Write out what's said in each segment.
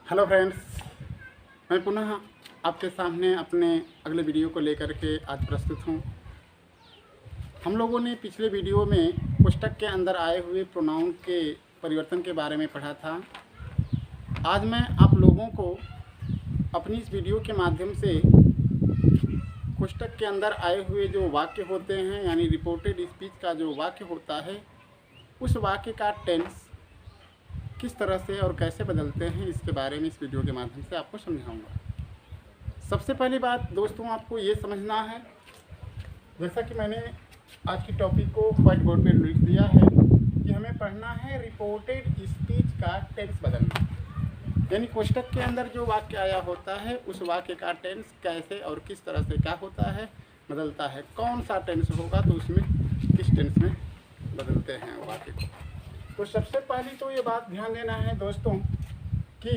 Hello friends, मैं पुनः आपके सामने अपने अगले वीडियो को लेकर के आज प्रस्तुत हूँ। हम लोगों ने पिछले वीडियो में कोष्ठक के अंदर आए हुए प्रोनाउन के परिवर्तन के बारे में पढ़ा था। आज मैं आप लोगों को अपनी इस वीडियो के माध्यम से कोष्ठक के अंदर आए हुए जो वाक्य होते हैं, यानी रिपोर्टेड स्पीच का जो वाक्य होता है, उस वाक्य का टेंस किस तरह से और कैसे बदलते हैं, इसके बारे में इस वीडियो के माध्यम से आपको समझाऊंगा। सबसे पहली बात दोस्तों, आपको ये समझना है, जैसा कि मैंने आज की टॉपिक को व्हाइट बोर्ड पे लिख दिया है कि हमें पढ़ना है रिपोर्टेड स्पीच का टेंस बदलना, यानी कोष्ठक के अंदर जो वाक्य आया होता है उस वाक्य का टेंस कैसे और किस तरह से क्या होता है, बदलता है। कौन सा टेंस होगा तो उसमें किस टेंस में बदलते हैं वाक्य को। तो सबसे पहली तो ये बात ध्यान देना है दोस्तों कि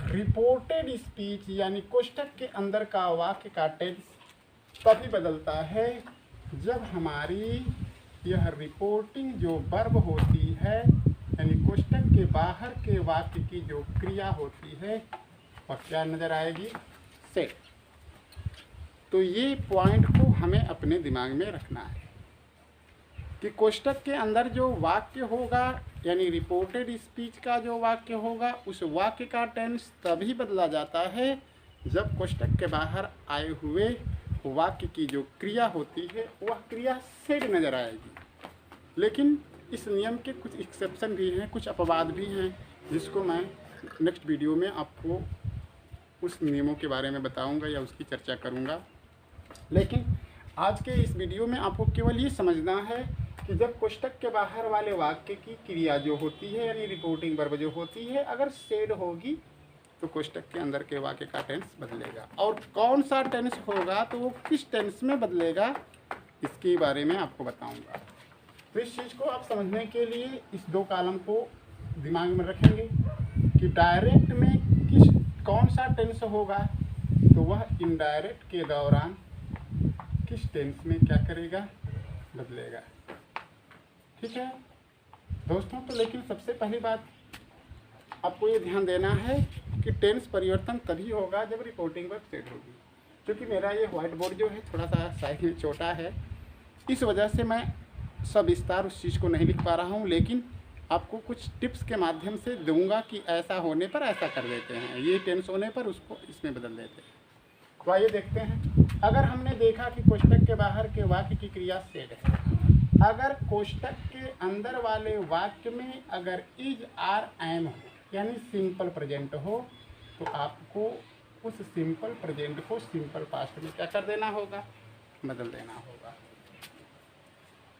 रिपोर्टेड स्पीच यानी कोष्ठक के अंदर का वाक्य का टेंस तभी बदलता है जब हमारी यह रिपोर्टिंग जो वर्ब होती है, यानी कोष्ठक के बाहर के वाक्य की जो क्रिया होती है वह क्या नज़र आएगी, सेट। तो ये पॉइंट को हमें अपने दिमाग में रखना है कि कोष्ठक के अंदर जो वाक्य होगा, यानी रिपोर्टेड स्पीच का जो वाक्य होगा, उस वाक्य का टेंस तभी बदला जाता है जब कोष्ठक के बाहर आए हुए वाक्य की जो क्रिया होती है वह क्रिया सेड नज़र आएगी। लेकिन इस नियम के कुछ एक्सेप्शन भी हैं, कुछ अपवाद भी हैं, जिसको मैं नेक्स्ट वीडियो में आपको उस नियमों के बारे में बताऊंगा या उसकी चर्चा करूंगा। लेकिन आज के इस वीडियो में आपको केवल ये समझना है कि जब कोष्ठक के बाहर वाले वाक्य की क्रिया जो होती है, यानी रिपोर्टिंग वर्ब जो होती है, अगर सेड होगी तो कोष्ठक के अंदर के वाक्य का टेंस बदलेगा। और कौन सा टेंस होगा तो वो किस टेंस में बदलेगा, इसके बारे में आपको बताऊंगा। तो इस चीज़ को आप समझने के लिए इस दो कॉलम को दिमाग में रखेंगे कि डायरेक्ट में कौन सा टेंस होगा, तो वह इनडायरेक्ट के दौरान किस टेंस में क्या करेगा, बदलेगा। ठीक है दोस्तों। तो लेकिन सबसे पहली बात आपको ये ध्यान देना है कि टेंस परिवर्तन तभी होगा जब रिपोर्टिंग वर्ब सेट होगी। क्योंकि मेरा ये व्हाइट बोर्ड जो है थोड़ा सा साइज में छोटा है, इस वजह से मैं सविस्तार उस चीज़ को नहीं लिख पा रहा हूँ, लेकिन आपको कुछ टिप्स के माध्यम से दूंगा कि ऐसा होने पर ऐसा कर देते हैं, ये टेंस होने पर उसको इसमें बदल देते हैं। तो आइए देखते हैं। अगर हमने देखा कि कोष्ठक के बाहर के वाक्य की क्रिया सेड है, अगर कोष्ठक के अंदर वाले वाक्य में अगर इज आर एम हो, यानी सिंपल प्रेजेंट हो, तो आपको उस सिंपल प्रेजेंट को सिंपल पास्ट में क्या कर देना होगा, बदल देना होगा।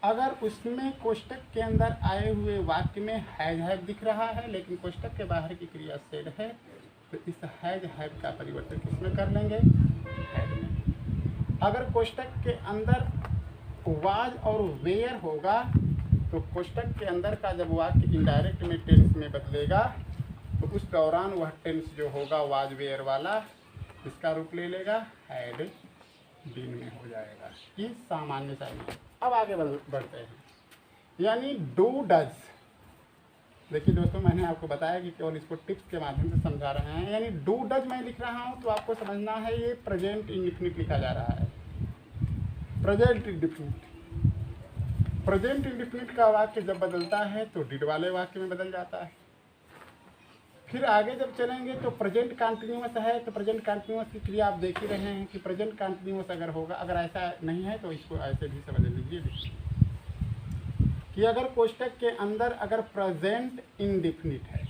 अगर उसमें कोष्ठक के अंदर आए हुए वाक्य में हैज दिख रहा है लेकिन कोष्ठक के बाहर की क्रिया सेड है, तो इस हैज का परिवर्तन किसमें कर लेंगे, हैड में। अगर कोष्ठक के अंदर वाज और वेयर होगा तो कोष्ठक के अंदर का जब वाक्य इनडायरेक्ट में टेंस में बदलेगा तो उस दौरान वह टेंस जो होगा वाज वेयर वाला इसका रूप ले लेगा, हैड बीन में हो जाएगा। ये सामान्य सा है। अब आगे बढ़ते हैं, यानी डू डज। देखिए दोस्तों, मैंने आपको बताया कि केवल इसको टिप्स के माध्यम से समझा रहे हैं। यानी डू डज मैं लिख रहा हूँ तो आपको समझना है ये प्रेजेंट इंडिफिनिट लिखा जा रहा है। प्रेजेंट इंडिफिनिट, प्रेजेंट इंडिफिनिट का वाक्य जब बदलता है तो डिड वाले वाक्य में बदल जाता है। फिर आगे जब चलेंगे तो प्रेजेंट कंटिन्यूअस है, तो प्रेजेंट कंटिन्यूअस की क्रिया आप देख ही रहे हैं कि प्रेजेंट कंटिन्यूअस अगर होगा, अगर ऐसा नहीं है तो इसको ऐसे भी समझ लीजिए कि अगर कोष्ठक के अंदर अगर प्रेजेंट इंडिफिनिट है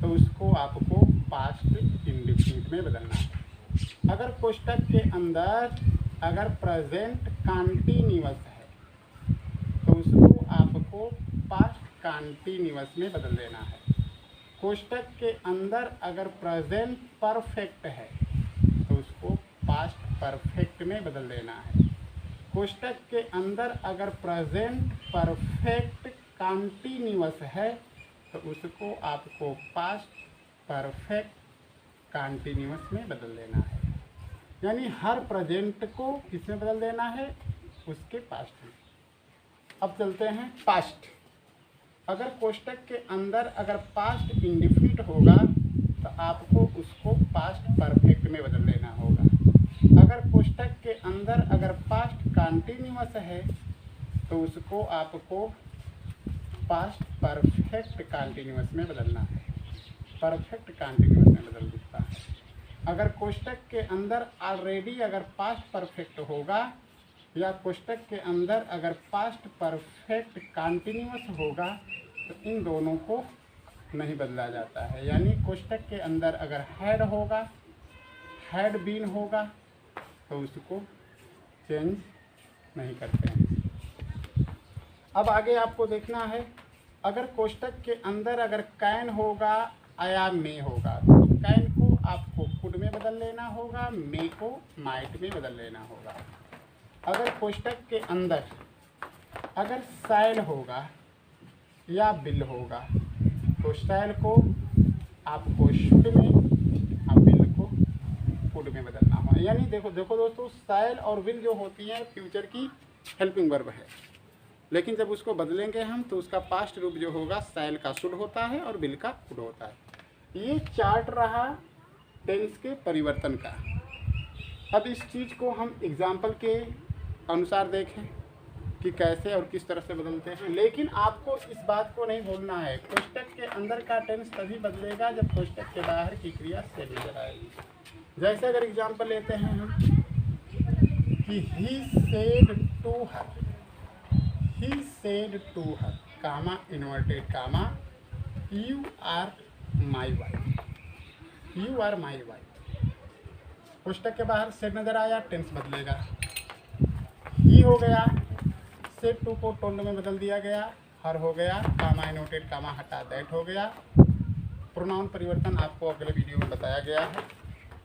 तो उसको आपको पास्ट इंडिफिनिट में बदलना है। अगर कोष्ठक के अंदर अगर प्रेजेंट कंटिन्यूअस है तो उसको आपको पास्ट कंटिन्यूअस में बदल देना है। कोष्ठक के अंदर अगर प्रेजेंट परफेक्ट है तो उसको पास्ट परफेक्ट में बदल देना है। कोष्ठक के अंदर अगर प्रेजेंट परफेक्ट कंटिन्यूअस है तो उसको आपको पास्ट परफेक्ट कंटिन्यूअस में बदल देना है। यानी हर प्रेजेंट को किसमें बदल देना है, उसके पास्ट में। अब चलते हैं पास्ट। अगर कोष्टक के अंदर अगर पास्ट इंडिफिनिट होगा तो आपको उसको पास्ट परफेक्ट में बदल देना होगा। अगर कोष्टक के अंदर अगर पास्ट कॉन्टिन्यूअस है तो उसको आपको पास्ट परफेक्ट कॉन्टिन्यूअस में बदलना है, परफेक्ट कॉन्टिन्यूअस में बदल देता है। अगर कोष्टक के अंदर ऑलरेडी अगर पास्ट परफेक्ट होगा या कोष्टक के अंदर अगर पास्ट परफेक्ट कॉन्टिन्यूअस होगा तो इन दोनों को नहीं बदला जाता है। यानी कोष्टक के अंदर अगर हैड होगा, हैड बीन होगा तो उसको चेंज नहीं करते हैं। अब आगे आपको देखना है, अगर कोष्टक के अंदर अगर कैन होगा या मे होगा तो कैन को आपको कुड में बदल लेना होगा, मे को माइट में बदल लेना होगा। अगर कोष्टक के अंदर अगर सैल होगा या बिल होगा तो सैल को आपको शुड में और बिल को कुड में बदलना होगा। यानी देखो दोस्तों, सैल और विल जो होती है फ्यूचर की हेल्पिंग वर्ब है, लेकिन जब उसको बदलेंगे हम तो उसका पास्ट रूप जो होगा सैल का शुड होता है और बिल का कुड होता है। ये चार्ट रहा टेंस के परिवर्तन का। अब इस चीज़ को हम एग्जाम्पल के अनुसार देखें कि कैसे और किस तरह से बदलते हैं। लेकिन आपको इस बात को नहीं भूलना है, कोष्टक के अंदर का टेंस तभी बदलेगा जब कोष्टक के बाहर की क्रिया से नजर आएगी। जैसे अगर एग्जाम्पल लेते हैं हम कि he said to her, he said to her comma inverted comma you are my wife, you are my wife. कोष्टक के बाहर सेड नजर आया, टेंस बदलेगा। ही हो गया, सेड टू को टोल्ड में बदल दिया गया, हर हो गया, कामा इनोटेड कामा हटा दैट हो गया। प्रोनाउन परिवर्तन आपको अगले वीडियो में बताया गया है।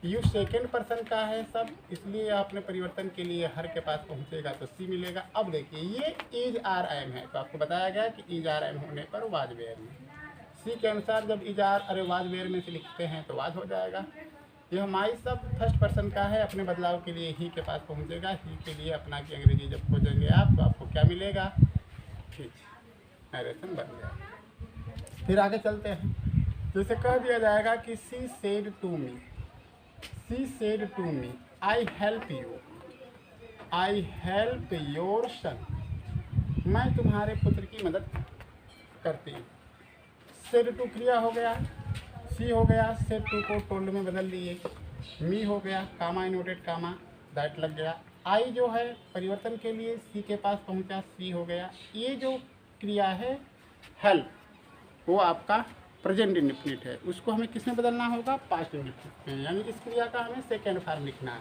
यू सेकेंड पर्सन का है सब, इसलिए आपने परिवर्तन के लिए हर के पास पहुंचेगा तो सी मिलेगा। अब देखिए ये इज आर एम है तो आपको बताया गया कि इज आर एम होने पर वाज वेयर में, सी के अनुसार जब इज आर अरे वाज वेयर में से लिखते हैं तो वाज हो जाएगा। यह माई सब फर्स्ट पर्सन का है, अपने बदलाव के लिए ही के पास पहुंचेगा, ही के लिए अपना की अंग्रेजी जब खोजेंगे आप तो आपको क्या मिलेगा, ठीक, नरेशन बन गया। फिर आगे चलते हैं, जैसे कह दिया जाएगा कि she said to me, she said to me I help you, I help your son, मैं तुम्हारे पुत्र की मदद करती हूँ। सेड टू क्रिया हो गया, सी हो गया, सेड टू को टोल्ड में बदल दिए, मी हो गया, कामा इनोटेड कामा दैट लग गया। आई जो है परिवर्तन के लिए सी के पास पहुंचा, सी हो गया। ये जो क्रिया है हेल्प वो आपका प्रेजेंट इंडिफिनिट है, उसको हमें किस में बदलना होगा, पास्ट इंडिफिनिट में। यानी इस क्रिया का हमें सेकेंड फॉर्म लिखना है।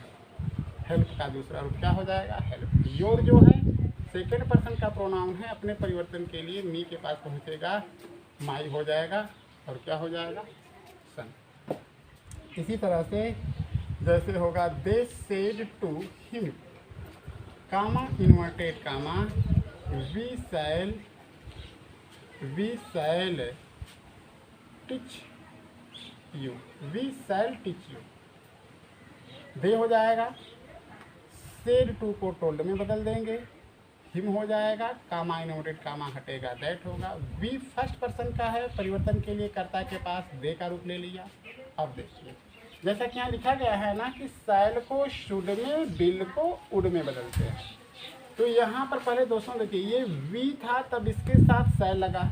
हेल्प का दूसरा रूप क्या हो जाएगा, हेल्प। योर जो है सेकेंड पर्सन का प्रोनाउन है, अपने परिवर्तन के लिए मी के पास पहुंचेगा, माई हो जाएगा और क्या हो जाएगा, सन। इसी तरह से जैसे होगा they said to him, comma inverted comma we shall teach you, we shall teach you. They हो जाएगा, सेड टू को टोल्ड में बदल देंगे, हिम हो जाएगा, कामा इनोटेड कामा हटेगा दैट होगा। वी फर्स्ट पर्सन का है, परिवर्तन के लिए कर्ता के पास दे का रूप ले लिया। अब देखिए जैसा कि यहाँ लिखा गया है ना कि सैल को शुड में, बिल को उड में बदलते हैं, तो यहाँ पर पहले दोस्तों देखिए ये वी था तब इसके साथ सैल लगा,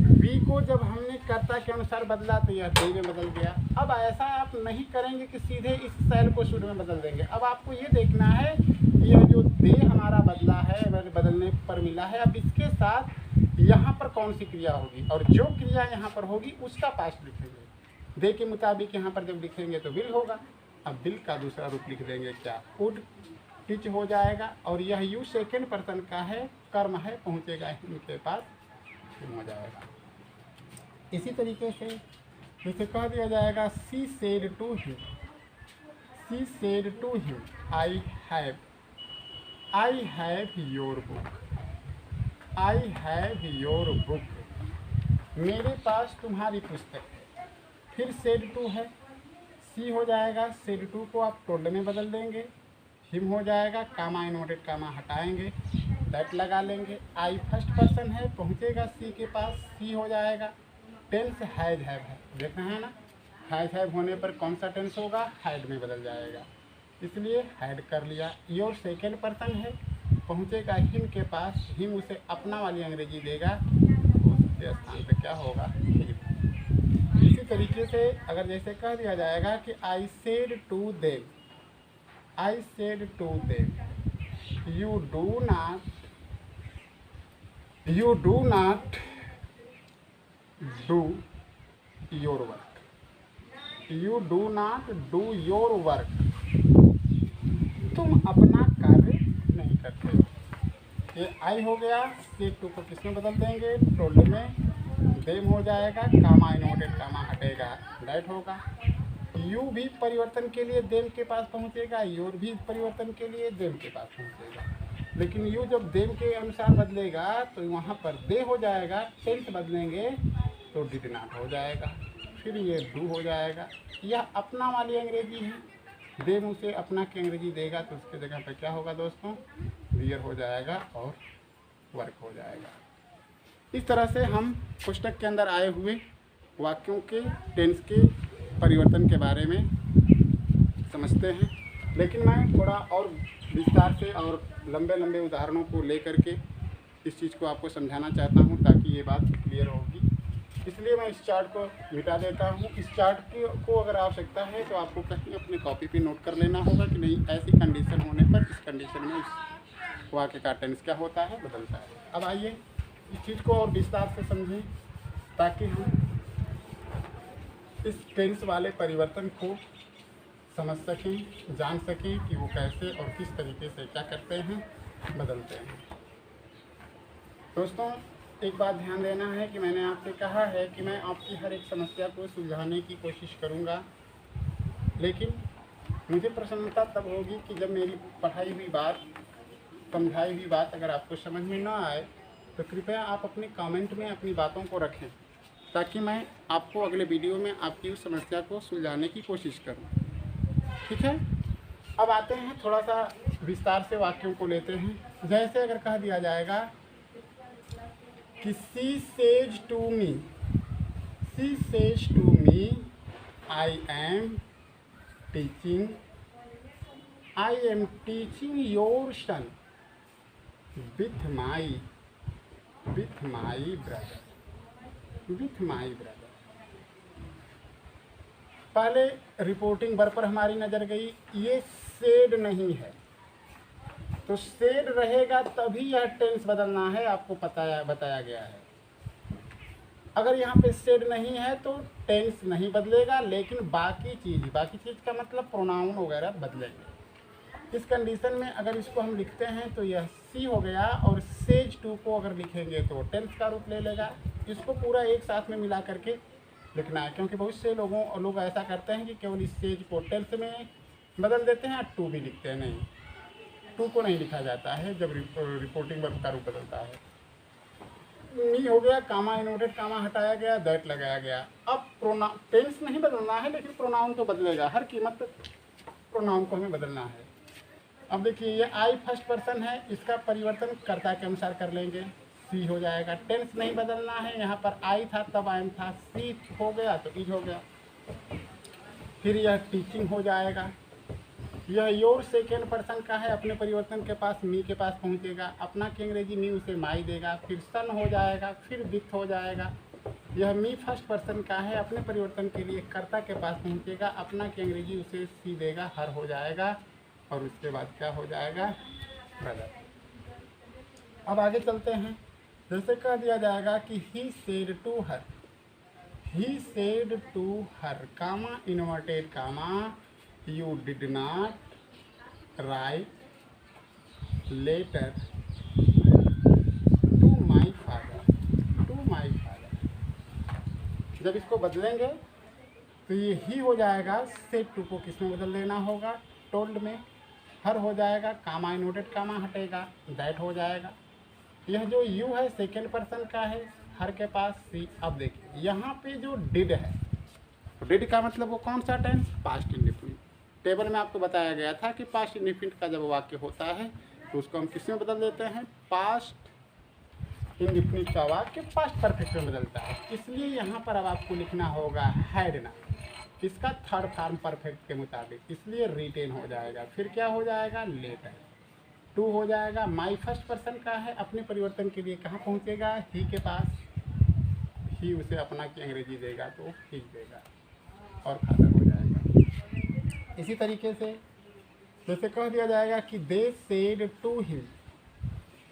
वी को जब हमने कर्ता के अनुसार बदला तो यह दे में बदल गया। अब ऐसा आप नहीं करेंगे कि सीधे इस सैल को शुड में बदल देंगे। अब आपको ये देखना है यह जो दे हमारा बदला है, बदलने पर मिला है, अब इसके साथ यहाँ पर कौन सी क्रिया होगी और जो क्रिया यहाँ पर होगी उसका पास्ट लिखेंगे। दे के मुताबिक यहाँ पर जब लिखेंगे तो विल होगा। अब विल का दूसरा रूप लिख देंगे क्या, वुड, टीच हो जाएगा। और यह यू सेकेंड पर्सन का है, कर्म है, पहुँचेगा इनके पास, हो जाएगा। इसी तरीके से जैसे कह दिया जाएगा she said to him, she said to him I have your book, I have your book, मेरे पास तुम्हारी पुस्तक है। फिर सेड टू है, सी हो जाएगा, सेड टू को आप टोल्ड में बदल देंगे, हिम हो जाएगा, कामा इनवर्टेड कामा हटाएंगे, दैट लगा लेंगे। आई फर्स्ट पर्सन है, पहुँचेगा सी के पास, सी हो जाएगा। टेंस हैज हैव है, देखना है ना, हैज हैव होने पर कौन सा टेंस होगा, हैड में बदल जाएगा, इसलिए हैड कर लिया। योर सेकेंड पर्सन है, पहुँचेगा हिम के पास, हिम उसे अपना वाली अंग्रेजी देगा, तो उसके स्थान पे क्या होगा, ही। इसी तरीके से अगर जैसे कह दिया जाएगा कि I said to them, I said to them, you do not do your work, you do not do your work, तुम अपना कार्य नहीं करते। ये आई हो गया, से टू को किसमें बदल देंगे, टोल्ड में, देम हो जाएगा, कामा इनवर्टेड कामा हटेगा, दैट होगा। यू भी परिवर्तन के लिए देम के पास पहुंचेगा, योर भी परिवर्तन के लिए देम के पास पहुंचेगा, लेकिन यू जब देम के अनुसार बदलेगा तो वहाँ पर दे हो जाएगा, टेंस बदलेंगे तो डिड नॉट हो जाएगा, फिर ये डू हो जाएगा। यह अपना वाली अंग्रेजी है, देम उसे अपना की अंग्रेजी देगा तो उसके जगह पर क्या होगा दोस्तों, वियर हो जाएगा और वर्क हो जाएगा। इस तरह से हम पुस्तक के अंदर आए हुए वाक्यों के टेंस के परिवर्तन के बारे में समझते हैं, लेकिन मैं थोड़ा और विस्तार से और लंबे लंबे उदाहरणों को लेकर के इस चीज़ को आपको समझाना चाहता हूं ताकि ये बात क्लियर होगी। इसलिए मैं इस चार्ट को मिटा देता हूं। इस चार्ट को अगर आवश्यकता है तो आपको कहीं अपने कॉपी पे नोट कर लेना होगा कि नहीं, ऐसी कंडीशन होने पर इस कंडीशन में इस वाक्य का टेंस क्या होता है, बदलता है। अब आइए इस चीज़ को और विस्तार से समझें ताकि हम इस टेंस वाले परिवर्तन को समझ सकें, जान सकें कि वो कैसे और किस तरीके से क्या करते हैं, बदलते हैं। दोस्तों एक बात ध्यान देना है कि मैंने आपसे कहा है कि मैं आपकी हर एक समस्या को सुलझाने की कोशिश करूंगा, लेकिन मुझे प्रसन्नता तब होगी कि जब मेरी पढ़ाई हुई बात, समझाई हुई बात अगर आपको समझ में ना आए तो कृपया आप अपने कमेंट में अपनी बातों को रखें ताकि मैं आपको अगले वीडियो में आपकी उस समस्या को सुलझाने की कोशिश करूं। ठीक है, अब आते हैं थोड़ा सा विस्तार से वाक्यों को लेते हैं। जैसे अगर कह दिया जाएगा कि she says to me I am teaching your son with my brother. पहले रिपोर्टिंग वर्ब पर हमारी नज़र गई, ये सेड नहीं है, तो सेड रहेगा तभी यह टेंस बदलना है, आपको बताया गया है। अगर यहाँ पे सेड नहीं है तो टेंस नहीं बदलेगा, लेकिन बाकी चीज़ का मतलब प्रोनाउन वगैरह बदलेंगे। इस कंडीशन में अगर इसको हम लिखते हैं तो यह सी हो गया, और सेज टू को अगर लिखेंगे तो टेंस का रूप ले लेगा। इसको पूरा एक साथ में मिला करके लिखना है, क्योंकि बहुत से लोग ऐसा करते हैं कि केवल इस सेज को टेंस में बदल देते हैं, टू भी लिखते हैं। नहीं, टू को नहीं लिखा जाता है जब रिपोर्टिंग वर्ब का रूप बदलता है। मी हो गया, कामा इनवर्टेड कामा हटाया गया, दैट लगाया गया। अब टेंस नहीं बदलना है, लेकिन प्रोनाउन तो बदलेगा, हर कीमत प्रोनाउन को हमें बदलना है। अब देखिए ये आई फर्स्ट पर्सन है, इसका परिवर्तन कर्ता के अनुसार कर लेंगे, सी हो जाएगा। टेंस नहीं बदलना है, यहाँ पर आई था तब आई था, सी हो गया तो इज हो गया। फिर यह टीचिंग हो जाएगा। यह योर सेकेंड पर्सन का है, अपने परिवर्तन के पास मी के पास पहुँचेगा, अपना की अंग्रेजी मी उसे माई देगा, फिर सन हो जाएगा, फिर विथ हो जाएगा। यह मी फर्स्ट पर्सन का है, अपने परिवर्तन के लिए कर्ता के पास पहुँचेगा, अपना की अंग्रेजी उसे सी देगा, हर हो जाएगा, और उसके बाद क्या हो जाएगा, ब्रदर। अब आगे चलते हैं। जैसे कह दिया जाएगा कि he said to her comma inverted comma you did not write letter to my father. जब इसको बदलेंगे तो ये ही हो जाएगा, सेड टू को किसमें बदल देना होगा, टोल्ड में। हर हो जाएगा, कामा इनवर्टेड कामा हटेगा, दैट हो जाएगा। यह जो यू है सेकेंड पर्सन का है, हर के पास सी। अब देखिए यहाँ पे जो डिड है, डिड का मतलब वो कौन सा टेंस, पास्ट इंडेफिनिट। टेबल में आपको बताया गया था कि पास्ट इंडेफिनिट का जब वाक्य होता है तो उसको हम किस में बदल देते हैं, पास्ट इंडेफिनिट का वाक्य पास्ट परफेक्ट में बदलता है। इसलिए यहाँ पर अब आपको लिखना होगा हैड ना, किसका, थर्ड फॉर्म परफेक्ट के मुताबिक, इसलिए रिटेन हो जाएगा। फिर क्या हो जाएगा, लेटर। टू हो जाएगा, माई फर्स्ट पर्सन का है, अपने परिवर्तन के लिए कहाँ पहुँचेगा, ही के पास, ही उसे अपना की अंग्रेजी देगा तो ही देगा और फादर हो जाएगा। इसी तरीके से जैसे कह दिया जाएगा कि they said to him,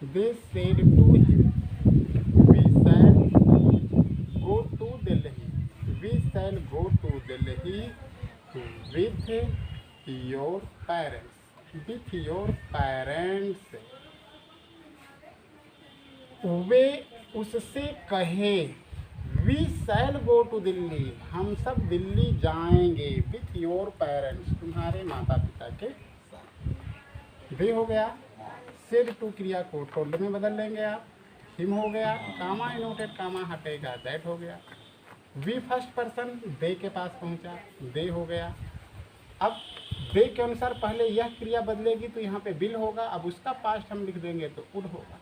they said to him we shall go to Delhi, we shall go to Delhi with your parents, with your parents. वे उससे कहे, we shall go to Delhi, हम सब दिल्ली जाएंगे, विथ योर पेरेंट्स, तुम्हारे माता पिता के साथ। दे हो गया, सेड टू क्रिया को टोल्ड में बदल लेंगे आप, हिम हो गया, कामा इनोटेड कामा हटेगा, दैट हो गया। वी फर्स्ट पर्सन दे के पास पहुंचा, दे हो गया। अब दे के अनुसार पहले यह क्रिया बदलेगी तो यहाँ पे बिल होगा, अब उसका पास्ट हम लिख देंगे तो वुड होगा।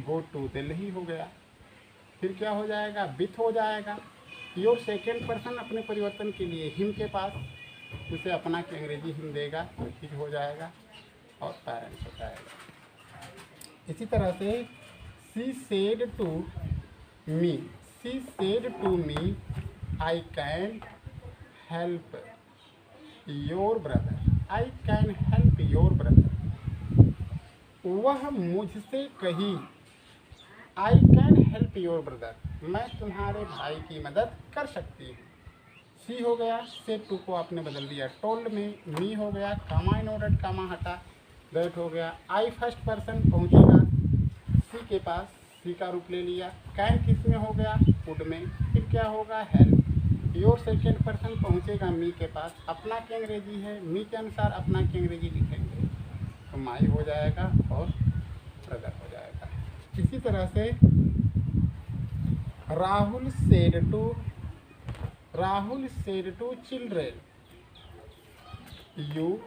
गो टू दिल्ली हो गया। फिर क्या हो जाएगा, विथ हो जाएगा। योर सेकेंड पर्सन अपने परिवर्तन के लिए हिम के पास, उसे अपना की अंग्रेजी हिम देगा तो ही हो जाएगा और पेरेंट्स हो जाएगा। इसी तरह से she said to me, she said to me I can help your brother, I can help your brother. वह मुझसे कही, I can help your brother, मैं तुम्हारे भाई की मदद कर सकती हूँ। सी हो गया, से टू को आपने बदल दिया टोल्ड में, मी हो गया, कामा इनोडेड कामा हटा, दैट हो गया। आई फर्स्ट पर्सन पहुँचेगा सी के पास, सी का रूप ले लिया। कैन किस में हो गया, वुड में। फिर क्या होगा, हेल्प। योर सेकेंड पर्सन पहुँचेगा मी के पास, अपना की अंग्रेजी है, मी के अनुसार अपना की अंग्रेजी लिखेंगे तो माई हो जाएगा और ब्रदर हो जाएगा। इसी तरह से Rahul said to children you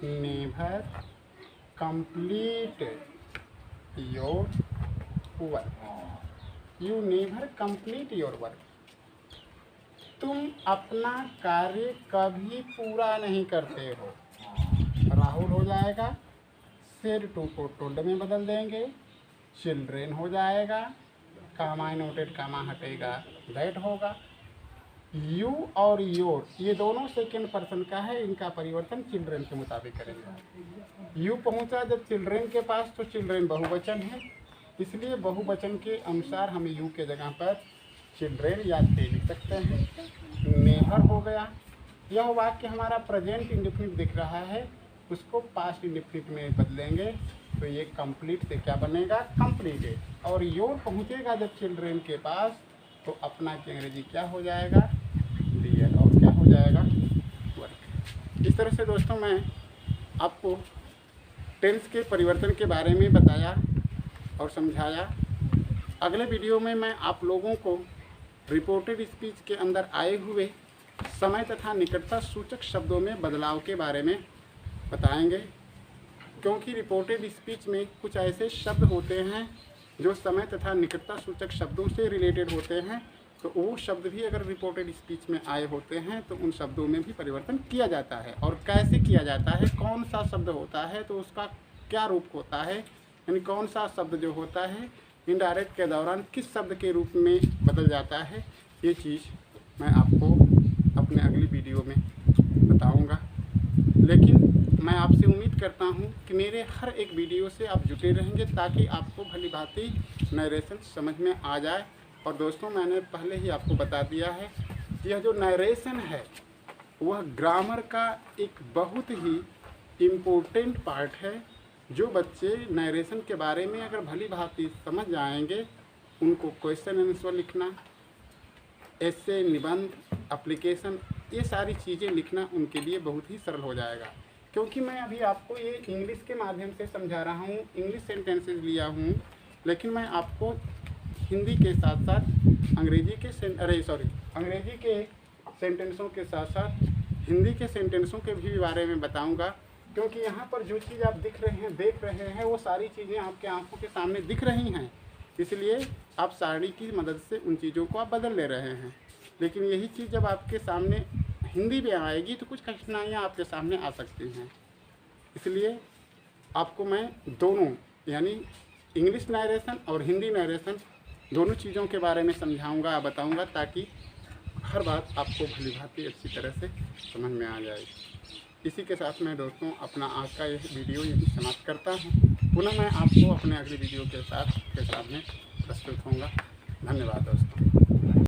never complete your work, you never complete your work, तुम अपना कार्य कभी पूरा नहीं करते हो। राहुल हो जाएगा, सेड टू को टोल्ड में बदल देंगे, चिल्ड्रेन हो जाएगा, कामा इनोटेड कामा हटेगा, दैट होगा। यू और योर ये दोनों सेकेंड पर्सन का है, इनका परिवर्तन चिल्ड्रेन के मुताबिक करेंगे। यू पहुंचा जब चिल्ड्रेन के पास तो चिल्ड्रेन बहुवचन है, इसलिए बहुवचन के अनुसार हम यू के जगह पर चिल्ड्रेन या थे लिख सकते हैं। नेवर हो गया, यह वाक्य हमारा प्रेजेंट इंडेफिनिट दिख रहा है, उसको पास्ट इंडेफिनिट में बदलेंगे तो ये कंप्लीट से क्या बनेगा, कंप्लीटेड। और योर पहुँचेगा जब चिल्ड्रेन के पास तो अपना की अंग्रेजी क्या हो जाएगा, डियर, और क्या हो जाएगा, वर्क। इस तरह से दोस्तों मैं आपको टेंस के परिवर्तन के बारे में बताया और समझाया। अगले वीडियो में मैं आप लोगों को रिपोर्टेड स्पीच के अंदर आए हुए समय तथा निकटता सूचक शब्दों में बदलाव के बारे में बताएंगे, क्योंकि रिपोर्टेड स्पीच में कुछ ऐसे शब्द होते हैं जो समय तथा निकटता सूचक शब्दों से रिलेटेड होते हैं, तो वो शब्द भी अगर रिपोर्टेड स्पीच में आए होते हैं तो उन शब्दों में भी परिवर्तन किया जाता है। और कैसे किया जाता है, कौन सा शब्द होता है तो उसका क्या रूप होता है, यानी कौन सा शब्द जो होता है इनडायरेक्ट के दौरान किस शब्द के रूप में बदल जाता है, ये चीज़ मैं आपको अपने अगली वीडियो में बताऊंगा। लेकिन मैं आपसे उम्मीद करता हूं कि मेरे हर एक वीडियो से आप जुटे रहेंगे ताकि आपको भली भांति नरेशन समझ में आ जाए। और दोस्तों मैंने पहले ही आपको बता दिया है कि यह जो नरेशन है वह ग्रामर का एक बहुत ही इम्पोर्टेंट पार्ट है। जो बच्चे नरेशन के बारे में अगर भली भांति समझ जाएंगे, उनको क्वेश्चन आंसर लिखना, ऐसे निबंध, एप्लीकेशन, ये सारी चीज़ें लिखना उनके लिए बहुत ही सरल हो जाएगा। क्योंकि मैं अभी आपको ये इंग्लिश के माध्यम से समझा रहा हूँ, इंग्लिश सेंटेंसेस लिया हूँ, लेकिन मैं आपको हिंदी के साथ साथ अंग्रेजी के सेंटेंसों के साथ साथ हिंदी के सेंटेंसों के भी बारे में बताऊँगा, क्योंकि यहाँ पर जो चीज़ आप देख रहे हैं वो सारी चीज़ें आपके आंखों के सामने दिख रही हैं, इसलिए आप साड़ी की मदद से उन चीज़ों को आप बदल ले रहे हैं। लेकिन यही चीज़ जब आपके सामने हिंदी में आएगी तो कुछ कठिनाइयाँ आपके सामने आ सकती हैं। इसलिए आपको मैं दोनों यानी इंग्लिश नरेशन और हिंदी नरेशन दोनों चीज़ों के बारे में समझाऊंगा, बताऊंगा, ताकि हर बात आपको भली भांति अच्छी तरह से समझ में आ जाए। इसी के साथ मैं दोस्तों अपना आज का यह वीडियो यही समाप्त करता हूँ। पुनः मैं आपको अपने अगले वीडियो के साथ में प्रस्तुत होऊंगा। धन्यवाद दोस्तों।